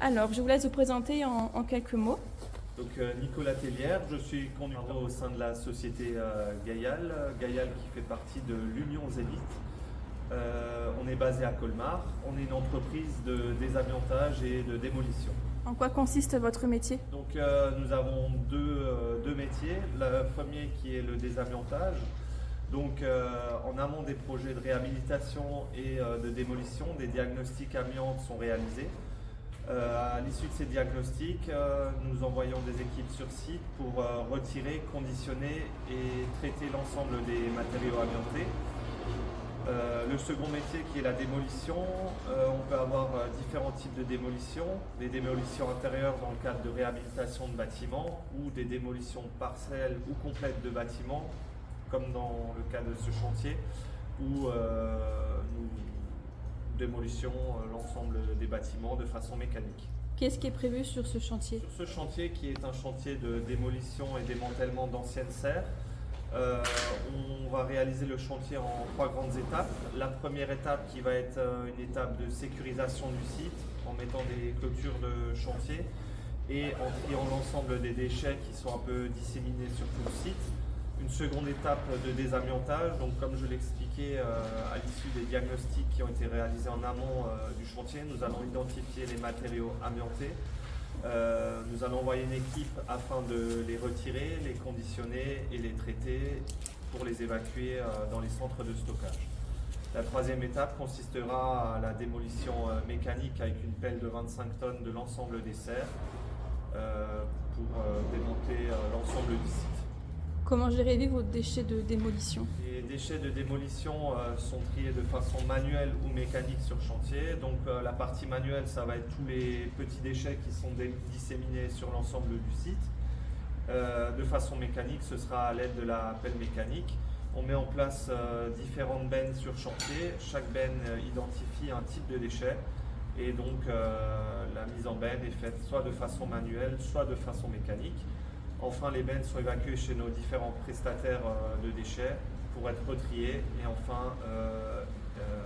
Alors, je vous laisse vous présenter en quelques mots. Donc Nicolas Tellière, je suis conducteur au sein de la société Gaïal, Gaïal qui fait partie de l'Union Zélite. On est basé à Colmar, on est une entreprise de désamiantage et de démolition. En quoi consiste votre métier? Donc nous avons deux métiers. Le premier qui est le désamiantage. Donc en amont des projets de réhabilitation et de démolition, des diagnostics amiantes sont réalisés. À l'issue de ces diagnostics, nous envoyons des équipes sur site pour retirer, conditionner et traiter l'ensemble des matériaux amiantés. Le second métier qui est la démolition, on peut avoir différents types de démolitions, des démolitions intérieures dans le cadre de réhabilitation de bâtiments ou des démolitions partielles ou complètes de bâtiments, comme dans le cas de ce chantier, où nous démolissions l'ensemble des bâtiments de façon mécanique. Qu'est-ce qui est prévu sur ce chantier? Sur ce chantier qui est un chantier de démolition et démantèlement d'anciennes serres, on va réaliser le chantier en 3 grandes étapes. La première étape qui va être une étape de sécurisation du site en mettant des clôtures de chantier et en triant l'ensemble des déchets qui sont un peu disséminés sur tout le site. Une seconde étape de désamiantage, donc comme je l'expliquais à l'issue des diagnostics qui ont été réalisés en amont du chantier, nous allons identifier les matériaux amiantés. Nous allons envoyer une équipe afin de les retirer, les conditionner et les traiter pour les évacuer dans les centres de stockage. La troisième étape consistera à la démolition mécanique avec une pelle de 25 tonnes de l'ensemble des serres pour démonter l'ensemble du site. Comment gérez-vous vos déchets de démolition? Les déchets de démolition sont triés de façon manuelle ou mécanique sur chantier. Donc la partie manuelle, ça va être tous les petits déchets qui sont disséminés sur l'ensemble du site. De façon mécanique, ce sera à l'aide de la pelle mécanique. On met en place différentes bennes sur chantier. Chaque benne identifie un type de déchet. Et donc la mise en benne est faite soit de façon manuelle, soit de façon mécanique. Enfin, les bennes sont évacuées chez nos différents prestataires de déchets pour être retriées et enfin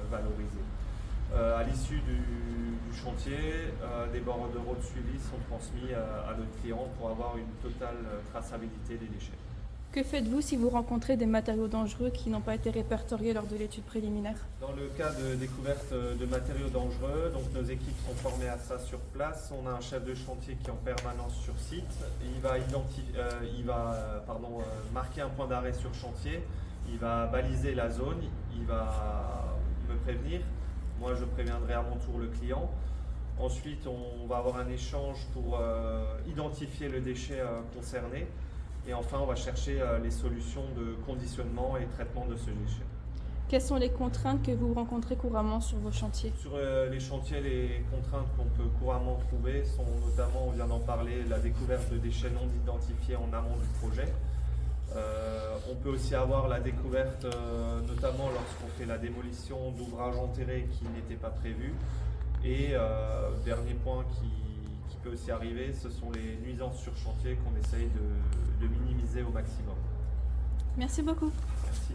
valorisées. À l'issue du chantier, des bordereaux de suivi sont transmis à nos clients pour avoir une totale traçabilité des déchets. Que faites-vous si vous rencontrez des matériaux dangereux qui n'ont pas été répertoriés lors de l'étude préliminaire? Dans le cas de découverte de matériaux dangereux, donc nos équipes sont formées à ça sur place. On a un chef de chantier qui est en permanence sur site. Il va marquer un point d'arrêt sur chantier. Il va baliser la zone. Il va me prévenir. Moi, je préviendrai à mon tour le client. Ensuite, on va avoir un échange pour identifier le déchet concerné. Et enfin, on va chercher les solutions de conditionnement et traitement de ce déchet. Quelles sont les contraintes que vous rencontrez couramment sur vos chantiers? Sur les chantiers, les contraintes qu'on peut couramment trouver sont notamment, on vient d'en parler, la découverte de déchets non identifiés en amont du projet. On peut aussi avoir la découverte, notamment lorsqu'on fait la démolition d'ouvrages enterrés qui n'étaient pas prévus. Et dernier point qui peut aussi arriver, ce sont les nuisances sur chantier qu'on essaye de minimiser au maximum. Merci beaucoup. Merci.